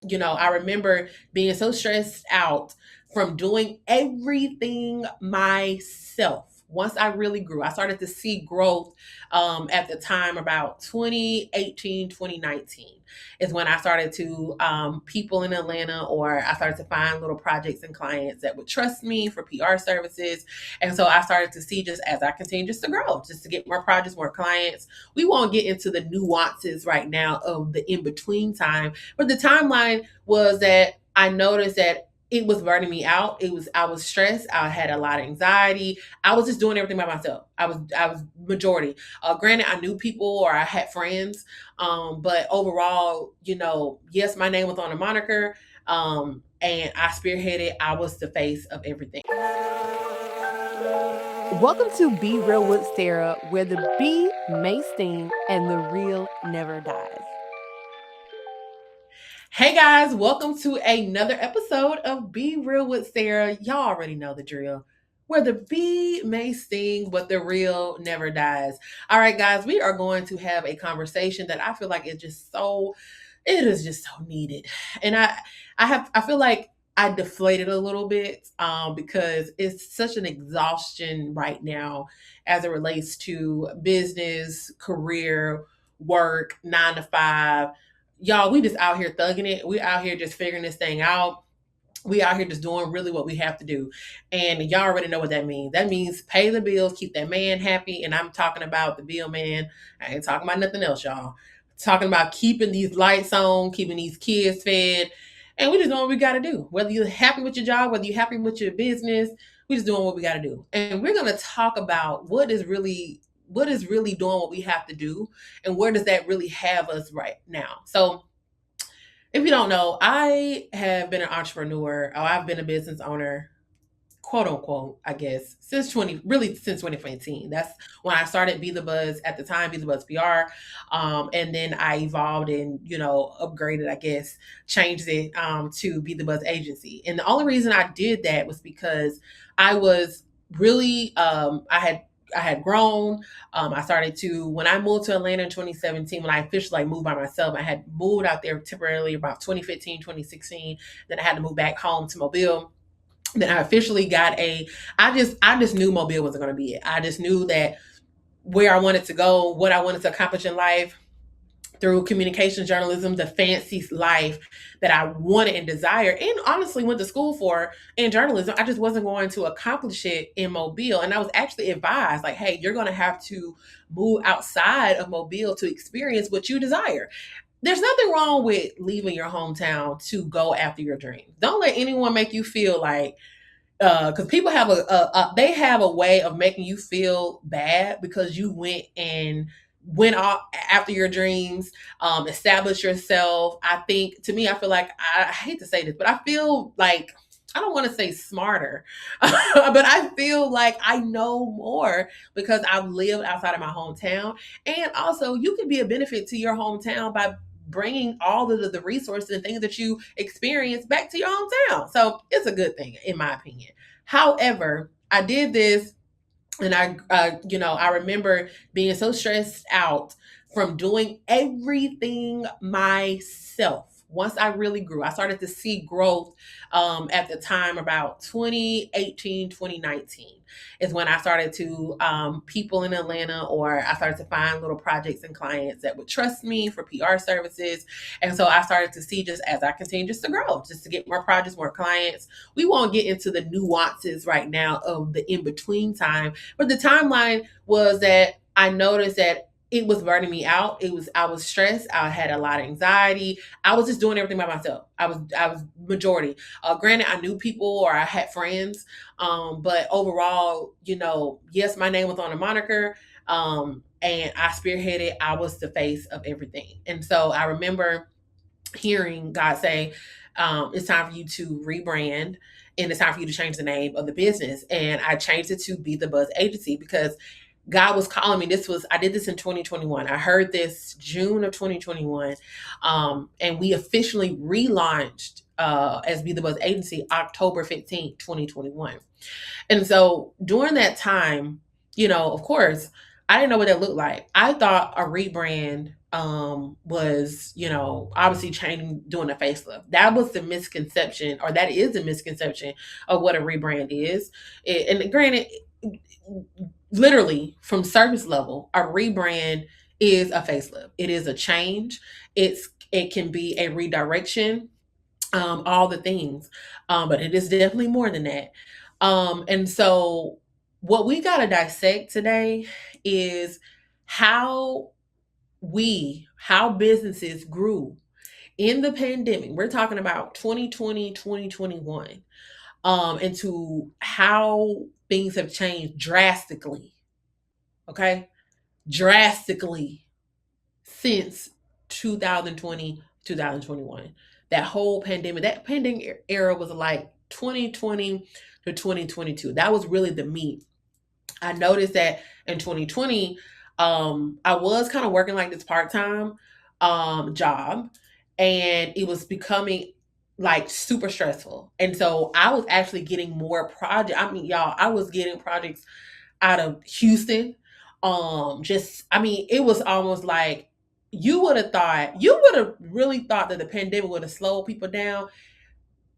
I remember being so stressed out from doing everything myself. Once I really grew, I started to see growth at the time about 2018, 2019 is when I started to people in Atlanta, or I started to find little projects and clients that would trust me for PR services. And so I started to see, just as I continue just to grow, just to get more projects, more clients. We won't get into the nuances right now of the in between time, but the timeline was that I noticed that it was burning me out. I was stressed. I had a lot of anxiety. I was just doing everything by myself. I was majority. Granted, I knew people or I had friends, but overall, yes, my name was on a moniker, and I spearheaded. I was the face of everything. Welcome to Be Real with Sarah, where the B may sting and the real never dies. Hey guys, welcome to another episode of Be Real with Sarah. Y'all already know the drill. Where the bee may sting, but the real never dies. All right, guys, we are going to have a conversation that I feel like it is just so needed. And I feel like I deflated a little bit because it's such an exhaustion right now as it relates to business, career, work, 9 to 5. Y'all, we just out here thugging it. We out here just figuring this thing out. We out here just doing really what we have to do. And y'all already know what that means. That means pay the bills, keep that man happy. And I'm talking about the bill man. I ain't talking about nothing else, y'all. Talking about keeping these lights on, keeping these kids fed. And we just doing what we got to do. Whether you're happy with your job, whether you're happy with your business, we just doing what we got to do. And we're going to talk about what is really doing what we have to do, and where does that really have us right now. So if you don't know, I have been an entrepreneur, or I've been a business owner, quote unquote, I guess, since 2015. That's when I started Be the Buzz at the time, Be the Buzz PR. And then I evolved and, upgraded, I guess, changed it to Be the Buzz Agency. And the only reason I did that was because I was really, I had grown. I started to, when I moved to Atlanta in 2017, when I officially moved by myself, I had moved out there temporarily about 2015, 2016. Then I had to move back home to Mobile. Then I officially got I just knew Mobile wasn't going to be it. I just knew that where I wanted to go, what I wanted to accomplish in life through communication journalism, the fancy life that I wanted and desired, and honestly went to school for in journalism. I just wasn't going to accomplish it in Mobile. And I was actually advised, like, hey, you're going to have to move outside of Mobile to experience what you desire. There's nothing wrong with leaving your hometown to go after your dreams. Don't let anyone make you feel like, because people have they have a way of making you feel bad because you went off after your dreams, established yourself. I think, to me, I feel like, I hate to say this, but I feel like, I don't want to say smarter, but I feel like I know more because I've lived outside of my hometown. And also, you can be a benefit to your hometown by bringing all of the resources and things that you experience back to your hometown. So it's a good thing, in my opinion. However, I did this, and I remember being so stressed out from doing everything myself. Once I really grew, I started to see growth at the time about 2018, 2019 is when I started to people in Atlanta, or I started to find little projects and clients that would trust me for PR services. And so I started to see, just as I continue just to grow, just to get more projects, more clients. We won't get into the nuances right now of the in between time, but the timeline was that I noticed that it was burning me out. I was stressed. I had a lot of anxiety. I was just doing everything by myself. I was majority. Granted, I knew people or I had friends, but overall, yes, my name was on a moniker, and I spearheaded. I was the face of everything. And so I remember hearing God say, it's time for you to rebrand, and it's time for you to change the name of the business. And I changed it to Be the Buzz Agency because God was calling me. I did this in 2021. I heard this June of 2021. And we officially relaunched as Be the Buzz Agency October 15th, 2021. And so during that time, of course, I didn't know what that looked like. I thought a rebrand was, obviously changing, doing a facelift. That was the misconception, or that is the misconception of what a rebrand is. And granted, literally from surface level, a rebrand is a facelift. It is a change. It can be a redirection, all the things. But it is definitely more than that. And so what we got to dissect today is how how businesses grew in the pandemic. We're talking about 2020, 2021, into how things have changed drastically. Okay. Drastically since 2020, 2021. That pandemic era was like 2020 to 2022. That was really the meat. I noticed that in 2020, I was kind of working like this part-time job, and it was becoming like super stressful. And so I was actually getting more projects. I mean, y'all, I was getting projects out of Houston. It was almost like you would have really thought that the pandemic would have slowed people down.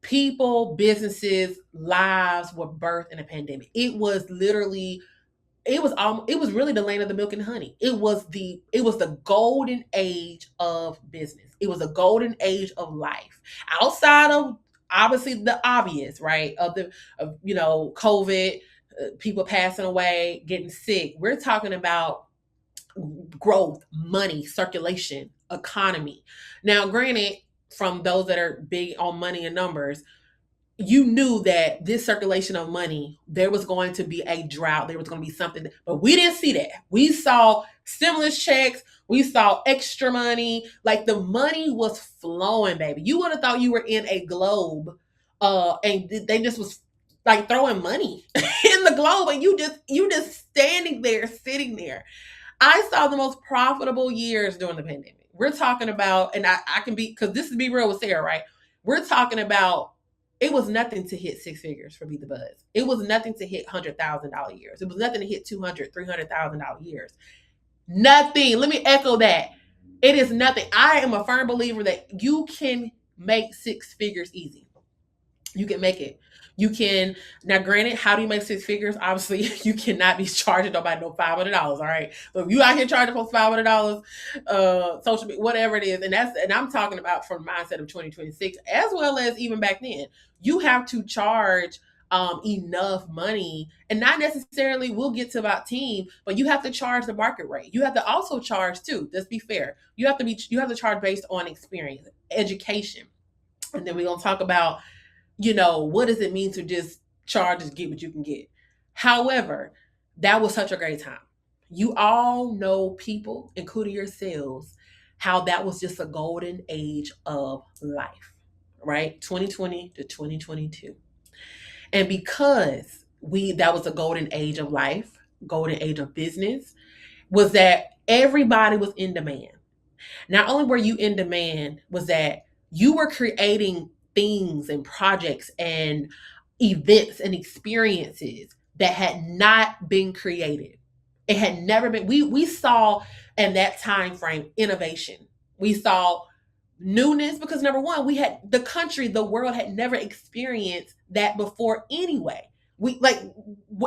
People, businesses, lives were birthed in a pandemic. It was really the land of the milk and honey. It was the golden age of business. It was the golden age of life. Outside of obviously the obvious, right? COVID, people passing away, getting sick. We're talking about growth, money, circulation, economy. Now, granted, from those that are big on money and numbers, you knew that this circulation of money, there was going to be a drought. There was going to be something, but we didn't see that. We saw stimulus checks. We saw extra money. Like the money was flowing, baby. You would have thought you were in a globe, and they just was like throwing money in the globe, and you just standing there, sitting there. I saw the most profitable years during the pandemic. We're talking about, and I can be, because this is Be Real with Sarah, right? We're talking about, it was nothing to hit six figures for Be the Buzz. It was nothing to hit $100,000 years. It was nothing to hit $200,000, $300,000 years. Nothing. Let me echo that. It is nothing. I am a firm believer that you can make six figures easy. You can make it. You can, now granted, how do you make six figures? Obviously, you cannot be charging nobody no $500. All right. So if you out here charging folks $500, social media, whatever it is, and I'm talking about from the mindset of 2026, as well as even back then, you have to charge enough money, and not necessarily we'll get to about team, but you have to charge the market rate. You have to also charge too. Let's be fair. You have to charge based on experience, education. And then we're gonna talk about, what does it mean to just charge and get what you can get? However, that was such a great time. You all know people, including yourselves, how that was just a golden age of life, right? 2020 to 2022. And because that was a golden age of life, golden age of business, was that everybody was in demand. Not only were you in demand, was that you were creating things and projects and events and experiences that had not been created. It had never been. We saw in that time frame innovation. We saw newness, because number one, the world had never experienced that before anyway. We like,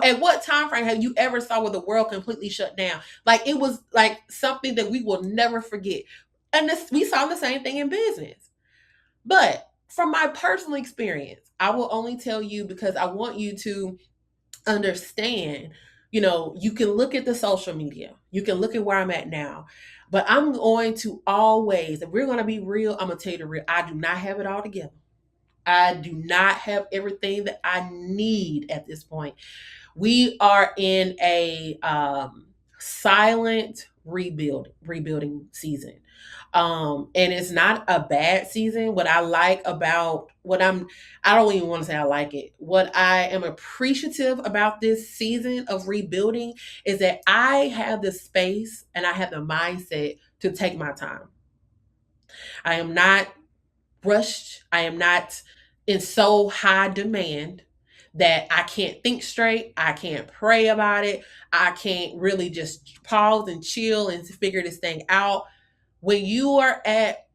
at what time frame have you ever saw where the world completely shut down? Like, it was like something that we will never forget. And we saw the same thing in business. But from my personal experience, I will only tell you because I want you to understand. You can look at the social media, you can look at where I'm at now, but I'm going to always, if we're going to be real, I'm going to tell you the real. I do not have it all together. I do not have everything that I need at this point. We are in a silent rebuilding season. And it's not a bad season. What I like about I don't even want to say I like it. What I am appreciative about this season of rebuilding is that I have the space and I have the mindset to take my time. I am not rushed. I am not in so high demand that I can't think straight. I can't pray about it. I can't really just pause and chill and figure this thing out. When you are at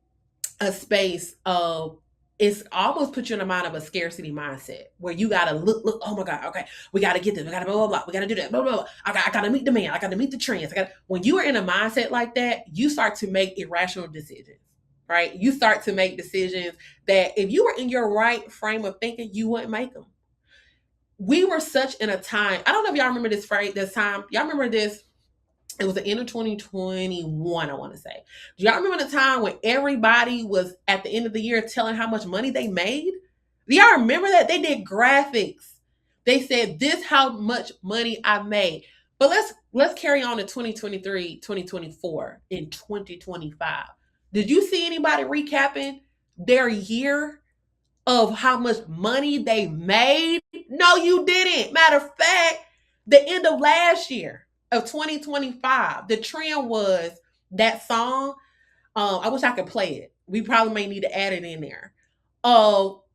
a space of, it's almost put you in a mind of a scarcity mindset where you gotta look, oh my God, okay, we gotta get this, we gotta blah, blah, blah, we gotta do that, blah, blah, blah. I gotta meet the man, I gotta meet the trends. When you are in a mindset like that, you start to make irrational decisions, right? You start to make decisions that if you were in your right frame of thinking, you wouldn't make them. We were such in a time, I don't know if y'all remember this phrase, this time. Y'all remember this? It was the end of 2021, I want to say. Do y'all remember the time when everybody was at the end of the year telling how much money they made? Do y'all remember that? They did graphics. They said, this how much money I made. But let's carry on to 2023, 2024, in 2025. Did you see anybody recapping their year of how much money they made? No, you didn't. Matter of fact, the end of last year of 2025, the trend was that song. I wish I could play it. We probably may need to add it in there.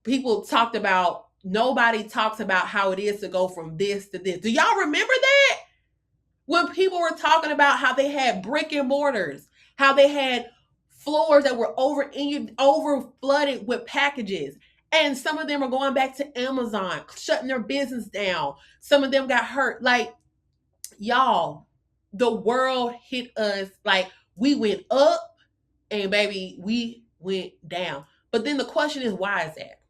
People talked about, nobody talks about how it is to go from this to this. Do y'all remember that? When people were talking about how they had brick and mortars, how they had floors that were over flooded with packages. And some of them are going back to Amazon, shutting their business down. Some of them got hurt. Like, y'all, the world hit us like we went up and baby, we went down. But then the question is, why is that?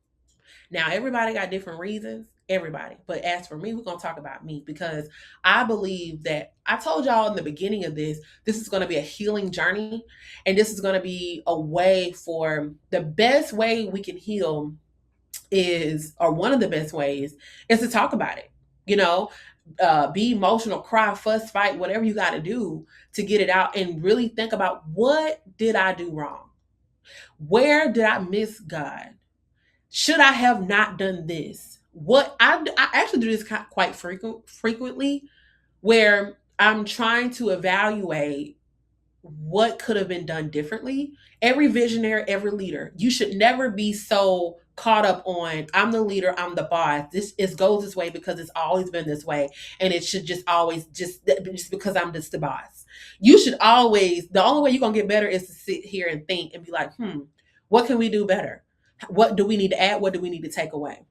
Now, everybody got different reasons, everybody. But as for me, we're going to talk about me because I believe that I told y'all in the beginning of this is going to be a healing journey. And this is going to be a way for the best way we can heal is, or one of the best ways, is to talk about it. You know, be emotional, cry, fuss, fight, whatever you got to do to get it out and really think about, what did I do wrong? Where did I miss God? Should I have not done this? I actually do this quite frequently, where I'm trying to evaluate what could have been done differently. Every visionary, every leader, you should never be so caught up on, I'm the leader, I'm the boss. This goes this way because it's always been this way, and it should just always just because I'm just the boss. You should always, the only way you're gonna get better is to sit here and think and be like, what can we do better? What do we need to add? What do we need to take away?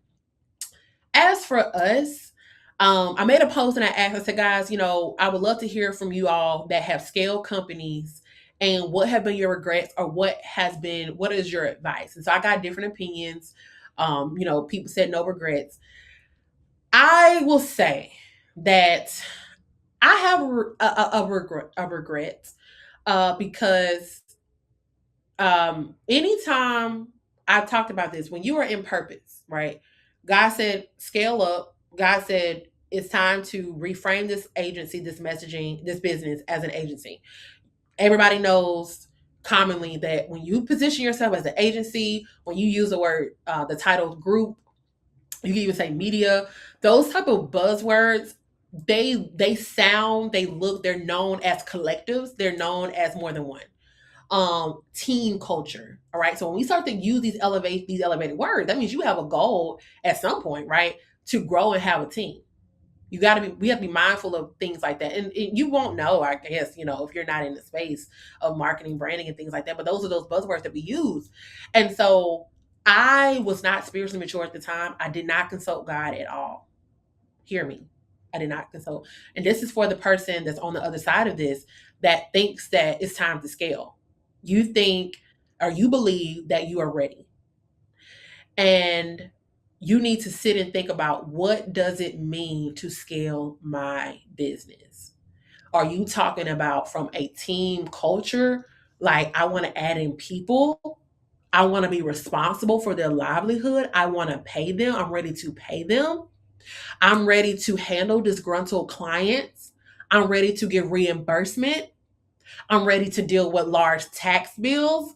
As for us, I made a post and I asked, I said, guys, I would love to hear from you all that have scaled companies, and what have been your regrets, or what is your advice? And so I got different opinions. People said no regrets. I will say that I have a regret, because anytime I've talked about this, when you are in purpose, right? God said, scale up. God said, it's time to reframe this agency, this messaging, this business as an agency. Everybody knows commonly that when you position yourself as an agency, when you use the word, the title group, you can even say media, those type of buzzwords, they sound, they look, they're known as collectives, they're known as more than one. Team culture. All right. So when we start to use these elevated words, that means you have a goal at some point, right? To grow and have a team. We have to be mindful of things like that. And you won't know, I guess, if you're not in the space of marketing, branding, and things like that. But those are those buzzwords that we use. And so I was not spiritually mature at the time. I did not consult God at all. Hear me. I did not consult. And this is for the person that's on the other side of this that thinks that it's time to scale. You think, or you believe that you are ready. And you need to sit and think about, what does it mean to scale my business? Are you talking about from a team culture? Like, I want to add in people. I want to be responsible for their livelihood. I want to pay them. I'm ready to pay them. I'm ready to handle disgruntled clients. I'm ready to get reimbursement. I'm ready to deal with large tax bills.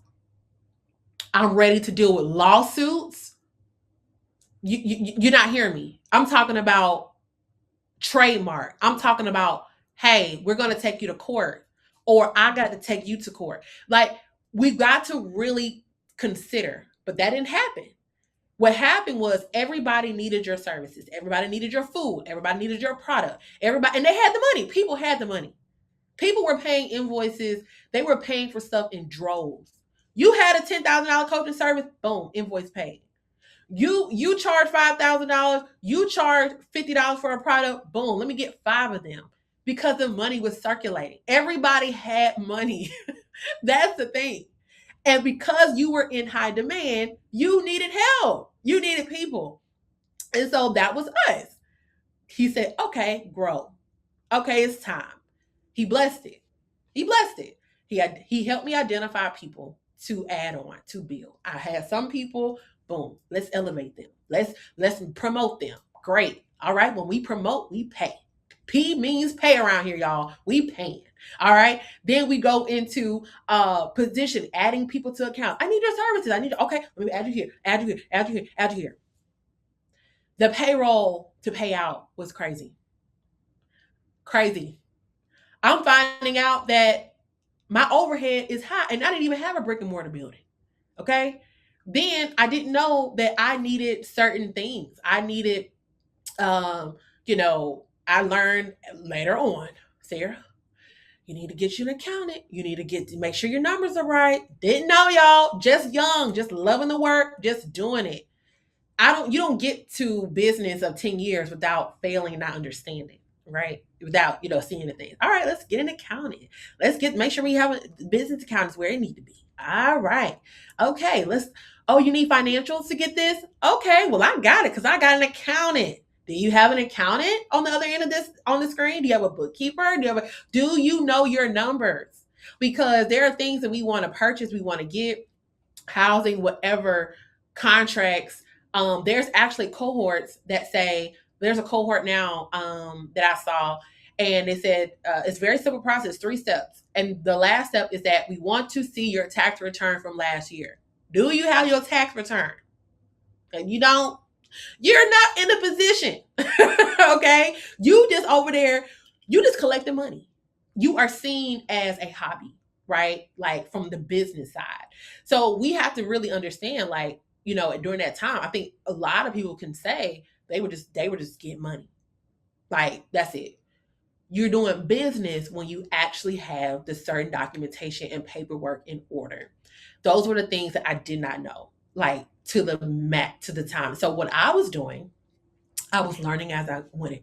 I'm ready to deal with lawsuits. You're not hearing me. I'm talking about trademark. I'm talking about, hey, we're going to take you to court, or I got to take you to court. Like, we've got to really consider, but that didn't happen. What happened was, everybody needed your services. Everybody needed your food. Everybody needed your product. Everybody, and they had the money. People had the money. People were paying invoices. They were paying for stuff in droves. You had a $10,000 coaching service, boom, invoice paid. You charge $5,000. You charge $50 for a product. Boom, let me get 5 of them because the money was circulating. Everybody had money. That's the thing. And because you were in high demand, you needed help. You needed people. And so that was us. He said, okay, grow. Okay, it's time. He blessed it. He blessed it. He helped me identify people to add on, to build. I had some people, boom, let's elevate them. Let's promote them. Great. All right. When we promote, we pay. P means pay around here, y'all. We paying. All right. Then we go into position, adding people to accounts. I need your services. I need okay, let me add you here, add you here, add you here, add you here. The payroll to pay out was crazy. Crazy. I'm finding out that my overhead is high and I didn't even have a brick and mortar building. Okay. Then I didn't know that I needed certain things. I needed, I learned later on, Sarah, you need to get you an accountant. You need to make sure your numbers are right. Didn't know, y'all. Just young, just loving the work, just doing it. You don't get to business of 10 years without failing and not understanding, right? Without, seeing the things. All right, let's get an accountant. Make sure we have a business accountants where it need to be. All right. Okay, you need financials to get this? Okay, well, I got it because I got an accountant. Do you have an accountant on the other end of this on the screen? Do you have a bookkeeper? Do you know your numbers? Because there are things that we want to purchase, we want to get, housing, whatever, contracts. There's actually cohorts that say, there's a cohort now that I saw, and it said it's very simple process, 3 steps. And the last step is that we want to see your tax return from last year. Do you have your tax return? And you don't, you're not in a position. Okay. You just over there, you just collecting money. You are seen as a hobby, right? Like from the business side. So we have to really understand, like, during that time, I think a lot of people can say they were just getting money. Like, that's it. You're doing business when you actually have the certain documentation and paperwork in order. Those were the things that I did not know, like to the time. So what I was doing, I was learning as I went.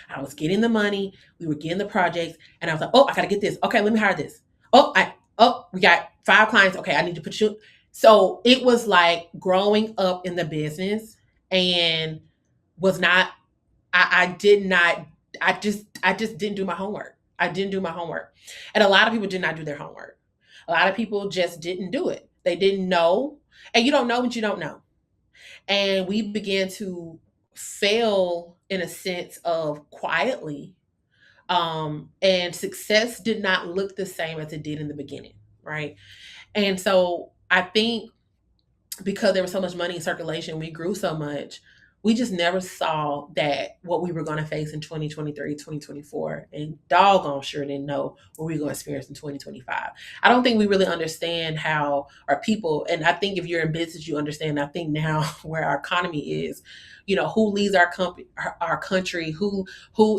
I was getting the money, we were getting the projects, and I was like, oh, I gotta get this. Okay, let me hire this. We got 5 clients. Okay, I need to put you. So it was like growing up in the business and was not, I just didn't do my homework. I didn't do my homework. And a lot of people did not do their homework. A lot of people just didn't do it. They didn't know. And you don't know what you don't know. And we began to fail in a sense of quietly. And success did not look the same as it did in the beginning. Right. And so I think because there was so much money in circulation, we grew so much, we just never saw that what we were going to face in 2023, 2024, and doggone sure didn't know what we were going to experience in 2025. I don't think we really understand how our people, and I think if you're in business, you understand, I think now where our economy is, who leads our country, who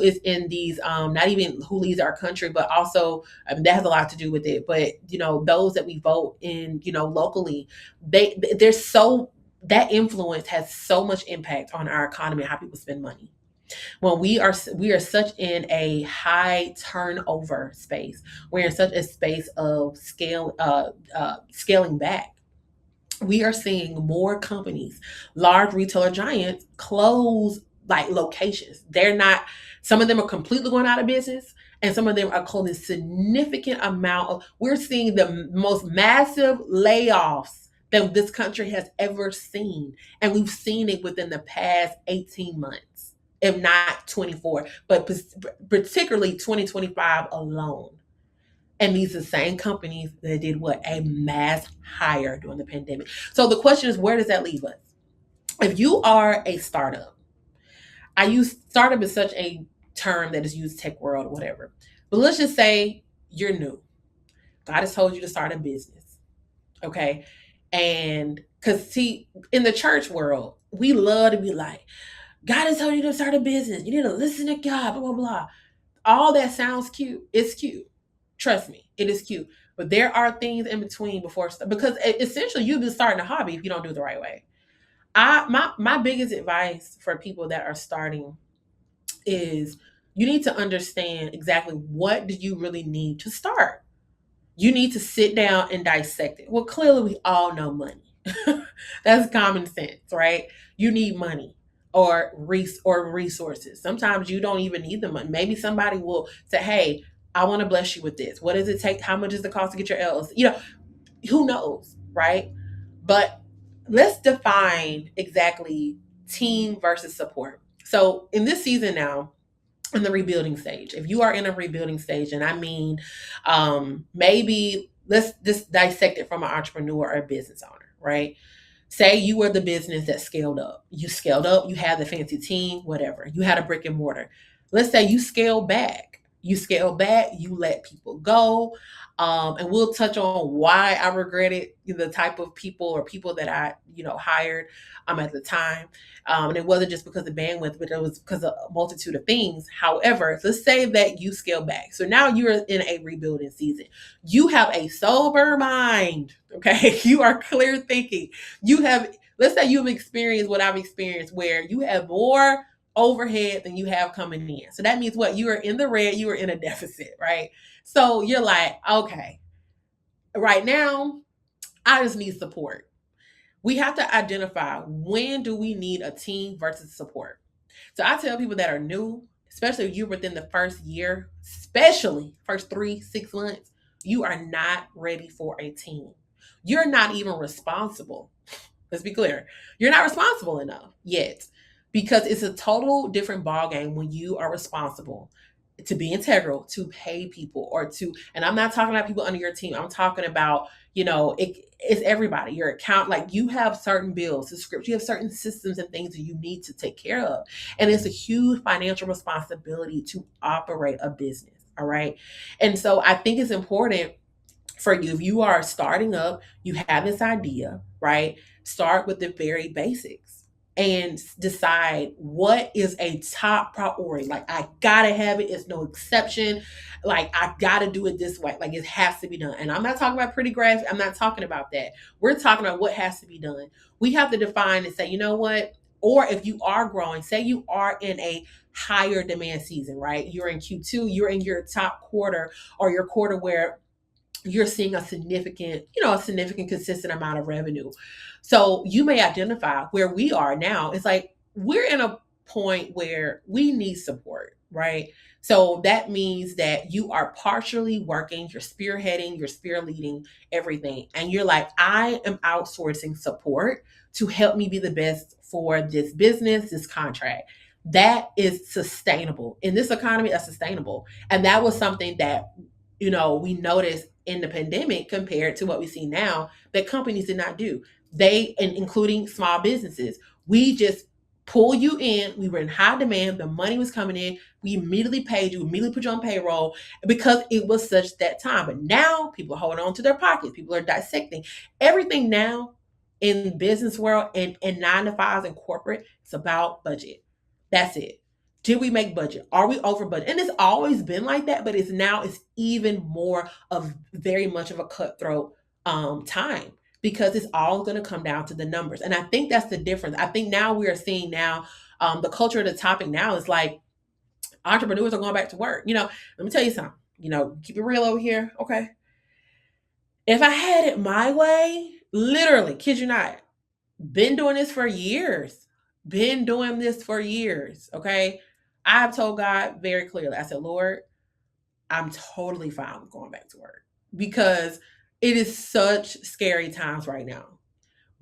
is in these, not even who leads our country, but also that has a lot to do with it. But, those that we vote in, locally, there's so, that influence has so much impact on our economy and how people spend money. When we are such in a high turnover space, we're in such a space of scaling back. We are seeing more companies, large retailer giants, close like locations. Some of them are completely going out of business, and some of them are closing significant amount of, we're seeing the most massive layoffs that this country has ever seen. And we've seen it within the past 18 months, if not 24, but particularly 2025 alone. And these are the same companies that did what? A mass hire during the pandemic. So the question is, where does that leave us? If you are a startup, I use startup as such a term that is used tech world or whatever. But let's just say you're new. God has told you to start a business. Okay. And because see, in the church world, we love to be like, God has told you to start a business. You need to listen to God, blah, blah, blah. All that sounds cute. It's cute. Trust me, it is cute. But there are things in between before, because essentially you've been starting a hobby if you don't do it the right way. My biggest advice for people that are starting is you need to understand exactly what do you really need to start. You need to sit down and dissect it. Well, clearly we all know money. That's common sense, right? You need money or resources. Sometimes you don't even need the money. Maybe somebody will say, "Hey, I want to bless you with this. What does it take? How much is the cost to get your LLC?" Who knows, right? But let's define exactly team versus support. So in this season now, in the rebuilding stage, if you are in a rebuilding stage, and I mean, maybe let's just dissect it from an entrepreneur or a business owner, right? Say you were the business that scaled up. You scaled up, you had the fancy team, whatever. You had a brick and mortar. Let's say you scale back. You scale back, you let people go. And we'll touch on why I regretted the type of people or people that I, hired at the time. And it wasn't just because of bandwidth, but it was because of a multitude of things. However, let's say that you scale back. So now you're in a rebuilding season. You have a sober mind. Okay. You are clear thinking. Let's say you've experienced what I've experienced, where you have more overhead than you have coming in. So that means what? You are in the red, you are in a deficit, right? So you're like, okay, right now, I just need support. We have to identify, when do we need a team versus support. So I tell people that are new, especially if you're within the first year, especially first 3-6 months, you are not ready for a team. You're not even responsible. Let's be clear. You're not responsible enough yet, because it's a total different ballgame when you are responsible to be integral, to pay people, and I'm not talking about people under your team. I'm talking about, it's everybody, your account, like you have certain bills to script, you have certain systems and things that you need to take care of. And it's a huge financial responsibility to operate a business. All right. And so I think it's important for you, if you are starting up, you have this idea, right? Start with the very basics and decide what is a top priority. Like, I gotta have it. It's no exception. Like, I gotta do it this way. Like, it has to be done. And I'm not talking about pretty graphs. I'm not talking about that. We're talking about what has to be done. We have to define and say, you know what? Or if you are growing, say you are in a higher demand season, right? You're in Q2, you're in your top quarter, or your quarter where you're seeing a significant consistent amount of revenue. So you may identify where we are now. It's like we're in a point where we need support, right? So that means that you are partially working, you're spearheading, you're spear leading everything. And you're like, I am outsourcing support to help me be the best for this business, this contract. That is sustainable. In this economy, that's sustainable. And that was something that, we noticed in the pandemic compared to what we see now that companies did not do. Including small businesses, we just pull you in. We were in high demand. The money was coming in. We immediately paid you, immediately put you on payroll because it was such that time. But now people are holding on to their pockets. People are dissecting everything now in business world and 9 to 5s in corporate. It's about budget. That's it. Did we make budget? Are we over budget? And it's always been like that, but it's even more of very much of a cutthroat time, because it's all going to come down to the numbers. And I think that's the difference. I think now we are seeing the culture of the topic now is like entrepreneurs are going back to work. Let me tell you something, keep it real over here. Okay. If I had it my way, literally, kid you not, been doing this for years. Okay. I've told God very clearly, I said, Lord, I'm totally fine with going back to work, because it is such scary times right now.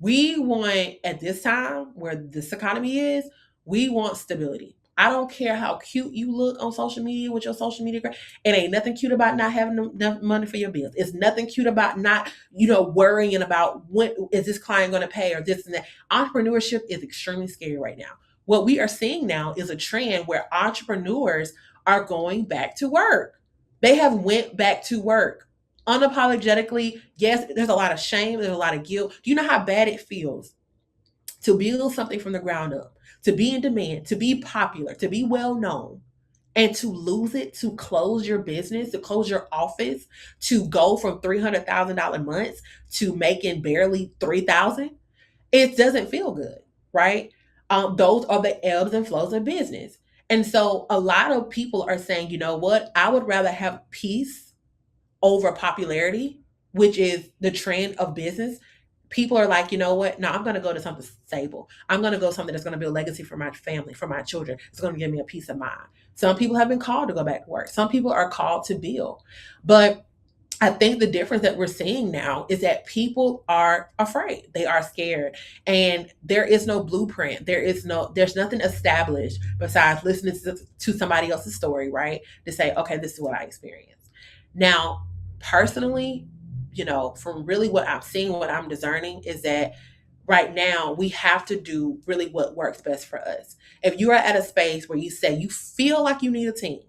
We want, at this time where this economy is, we want stability. I don't care how cute you look on social media with your social media. It ain't nothing cute about not having enough money for your bills. It's nothing cute about not, worrying about when is this client going to pay or this and that. Entrepreneurship is extremely scary right now. What we are seeing now is a trend where entrepreneurs are going back to work. They have went back to work unapologetically. Yes, there's a lot of shame. There's a lot of guilt. Do you know how bad it feels to build something from the ground up, to be in demand, to be popular, to be well known, And to lose it, to close your business, to close your office, to go from $300,000 months to making barely 3,000, it doesn't feel good, right? Those are the ebbs and flows of business. And so a lot of people are saying, you know what? I would rather have peace over popularity, which is the trend of business. People are like, you know what? No, I'm going to go to something stable. I'm going to go something that's going to build legacy for my family, for my children. It's going to give me a peace of mind. Some people have been called to go back to work. Some people are called to build. But I think the difference that we're seeing now is that people are afraid. They are scared. And there is no blueprint. There's nothing established besides listening to somebody else's story, right? To say, okay, this is what I experienced. Now, personally, from really what I'm seeing, what I'm discerning is that right now we have to do really what works best for us. If you are at a space where you say you feel like you need a team,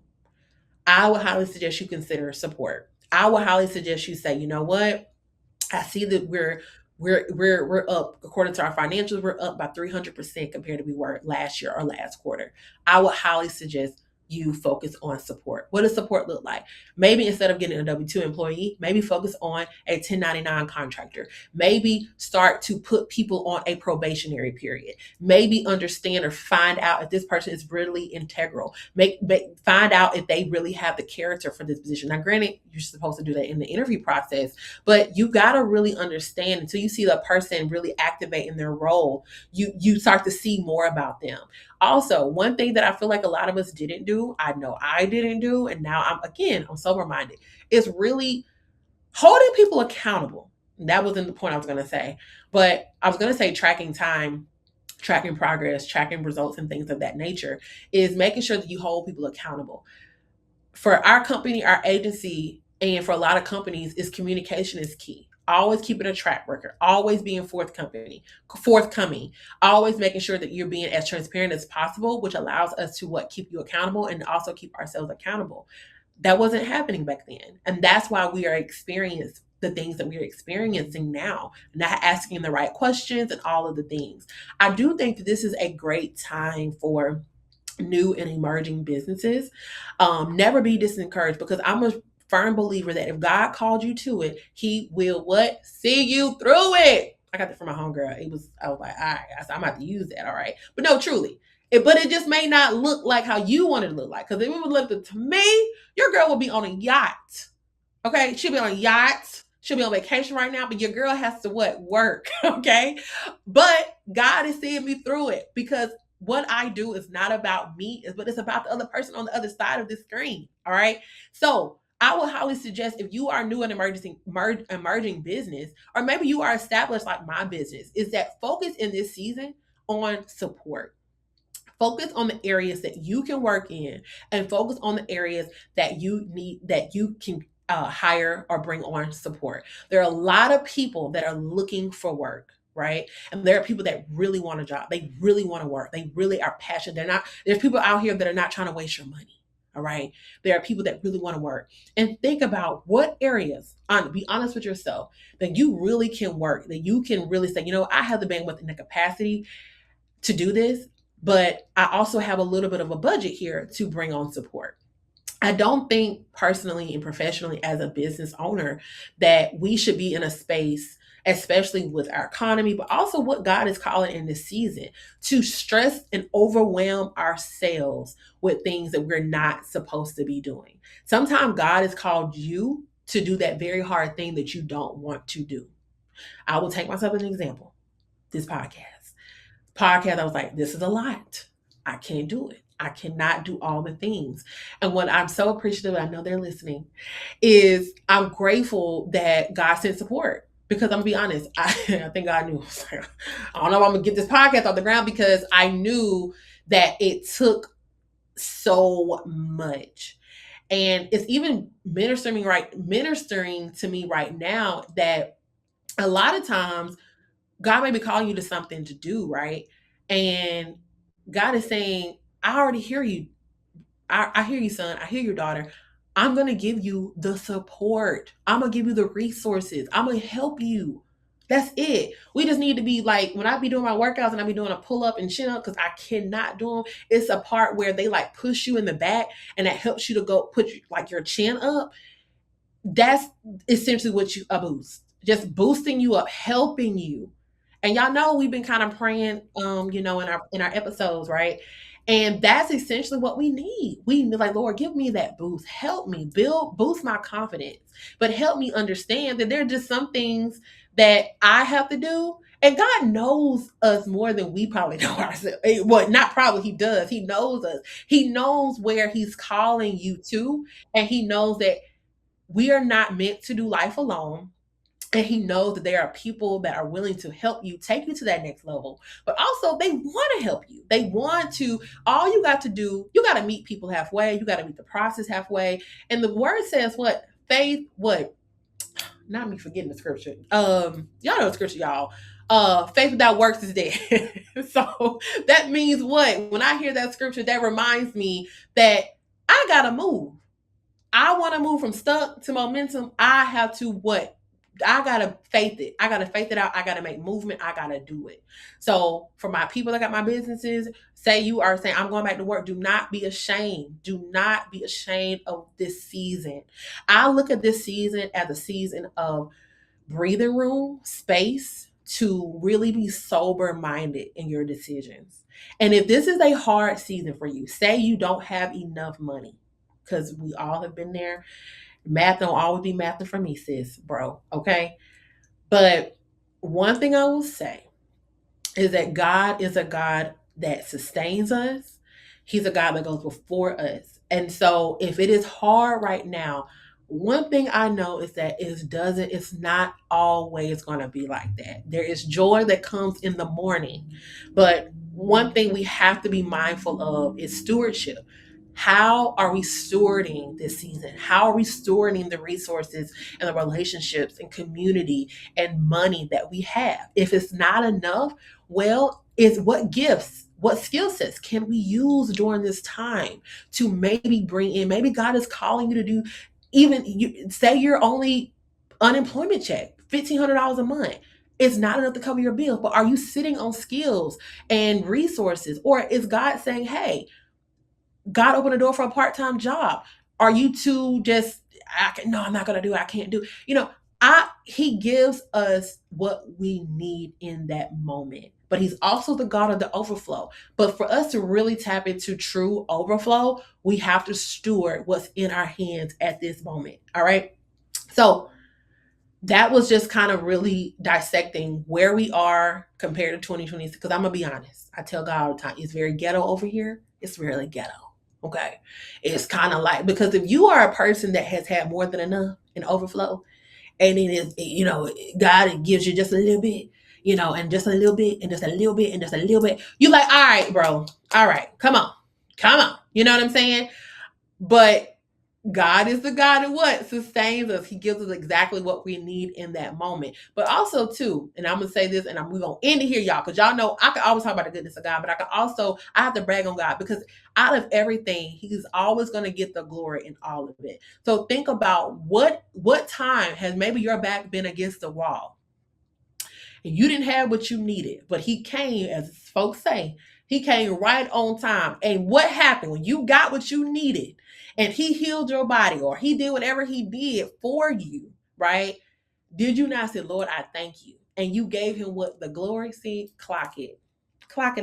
I would highly suggest you consider support. I would highly suggest you say, you know what? I see that we're up according to our financials. We're up by 300% compared to we were last year or last quarter. I would highly suggest you focus on support. What does support look like? Maybe instead of getting a W-2 employee, maybe focus on a 1099 contractor. Maybe start to put people on a probationary period. Maybe understand or find out if this person is really integral. Find out if they really have the character for this position. Now, granted, you're supposed to do that in the interview process, but you got to really understand until you see the person really activate in their role, you start to see more about them. Also, one thing that I feel like a lot of us didn't do, I know I didn't do, and now I'm sober minded, is really holding people accountable. That wasn't the point I was going to say, but I was going to say tracking time, tracking progress, tracking results, and things of that nature is making sure that you hold people accountable. For our company, our agency, and for a lot of companies, is communication is key. Always keeping a track record, always being forthcoming, always making sure that you're being as transparent as possible, which allows us to keep you accountable and also keep ourselves accountable. That wasn't happening back then. And that's why we are experiencing the things that we're experiencing now, not asking the right questions and all of the things. I do think that this is a great time for new and emerging businesses. Never be disencouraged, because I'm a firm believer that if God called you to it, he will what? See you through it. I got that from my homegirl. I was like, all right, I'm about to use that. All right. But no, truly. But it just may not look like how you want it to look like. Because if it would look to me, your girl will be on a yacht. Okay. She'll be on a yacht. She'll be on vacation right now, but your girl has to what? Work. Okay. But God is seeing me through it, because what I do is not about me, but it's about the other person on the other side of the screen. All right. So I would highly suggest, if you are new and emerging business, or maybe you are established like my business, is that focus in this season on support. Focus on the areas that you can work in, and focus on the areas that you can hire or bring on support. There are a lot of people that are looking for work, right? And there are people that really want a job. They really want to work. They really are passionate. There's people out here that are not trying to waste your money. All right. There are people that really want to work. And think about what areas, be honest with yourself, that you really can work, that you can really say, I have the bandwidth and the capacity to do this, but I also have a little bit of a budget here to bring on support. I don't think personally and professionally as a business owner that we should be in a space, especially with our economy, but also what God is calling in this season, to stress and overwhelm ourselves with things that we're not supposed to be doing. Sometimes God has called you to do that very hard thing that you don't want to do. I will take myself as an example. This podcast, I was like, this is a lot. I can't do it. I cannot do all the things. And what I'm so appreciative, I know they're listening, is I'm grateful that God sent support. Because I'm gonna be honest, I think God knew. I don't know if I'm gonna get this podcast off the ground, because I knew that it took so much. And it's even ministering to me right now that a lot of times God may be calling you to something to do, right? And God is saying, I already hear you. I hear you, son. I hear your daughter. I'm going to give you the support. I'm going to give you the resources. I'm going to help you That's it. We just need to be like, when I be doing my workouts and I be doing a pull up and chin up, because I cannot do them. It's a part where they like push you in the back and that helps you to go put like your chin up. That's essentially what you a boost. Just boosting you up, helping you. And y'all know we've been kind of praying in our episodes, right? And that's essentially what we need. We need, like, Lord, give me that boost. Help me boost my confidence. But help me understand that there are just some things that I have to do. And God knows us more than we probably know ourselves. Well, not probably, He does. He knows us. He knows where He's calling you to. And He knows that we are not meant to do life alone. And He knows that there are people that are willing to help you take you to that next level. But also, they want to help you. They want to, all you got to do, you got to meet people halfway. You got to meet the process halfway. And the word says what? Faith, what? Not me forgetting the scripture. Y'all know the scripture, y'all. Faith without works is dead. So that means what? When I hear that scripture, that reminds me that I got to move. I want to move from stuck to momentum. I have to what? I gotta faith it. I gotta faith it out. I gotta make movement. I gotta do it. So for my people that got my businesses, say you are saying, I'm going back to work. Do not be ashamed. Do not be ashamed of this season. I look at this season as a season of breathing room, space to really be sober minded in your decisions. And if this is a hard season for you, say you don't have enough money, because we all have been there. Math don't always be mathing for me, sis, bro. Okay. But one thing I will say is that God is a God that sustains us. He's a God that goes before us. And so if it is hard right now, one thing I know is that it's not always going to be like that. There is joy that comes in the morning. But one thing we have to be mindful of is stewardship. How are we stewarding this season? How are we stewarding the resources and the relationships and community and money that we have? If it's not enough, well, is what gifts, what skill sets can we use during this time to maybe bring in? Maybe God is calling you to do, even you say your only unemployment check, $1,500 a month. It's not enough to cover your bills, but are you sitting on skills and resources? Or is God saying, hey, God opened a door for a part-time job? Are you too just, no, I'm not going to do it. I can't do it. He gives us what we need in that moment, but He's also the God of the overflow. But for us to really tap into true overflow, we have to steward what's in our hands at this moment. All right. So that was just kind of really dissecting where we are compared to 2020. Because I'm going to be honest. I tell God all the time, it's very ghetto over here. It's really ghetto. Okay. It's kind of like, because if you are a person that has had more than enough in overflow, and it is, God gives you just a little bit, and just a little bit, and just a little bit, and just a little bit. You like, all right, bro. All right. Come on. You know what I'm saying? But God is the God that what? Sustains us. He gives us exactly what we need in that moment. But also, too, and I'm going to say this, and we're going to end it here, y'all, because y'all know I can always talk about the goodness of God, but I have to brag on God, because out of everything, He's always going to get the glory in all of it. So think about what time has maybe your back been against the wall, and you didn't have what you needed, but He came, as folks say, He came right on time. And what happened when you got what you needed and He healed your body, or He did whatever He did for you, right? Did you not say, Lord, I thank you? And you gave Him what? The glory? See, clock it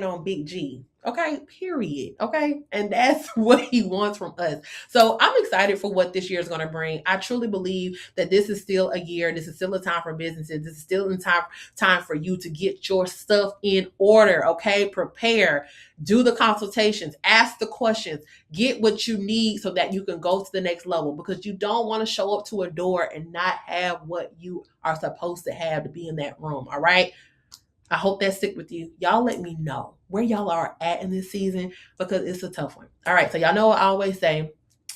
on Big G. Okay, period. Okay, and that's what He wants from us. So I'm excited for what this year is going to bring. I truly believe that this is still a year. This is still a time for businesses. This is still in time for you to get your stuff in order. Okay, prepare, do the consultations, ask the questions, get what you need so that you can go to the next level, because you don't want to show up to a door and not have what you are supposed to have to be in that room. All right. I hope that stick with you. Y'all let me know where y'all are at in this season, because it's a tough one. All right. So y'all know what I always say,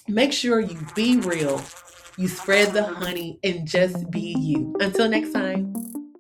make sure you be real, you spread the honey, and just be you. Until next time.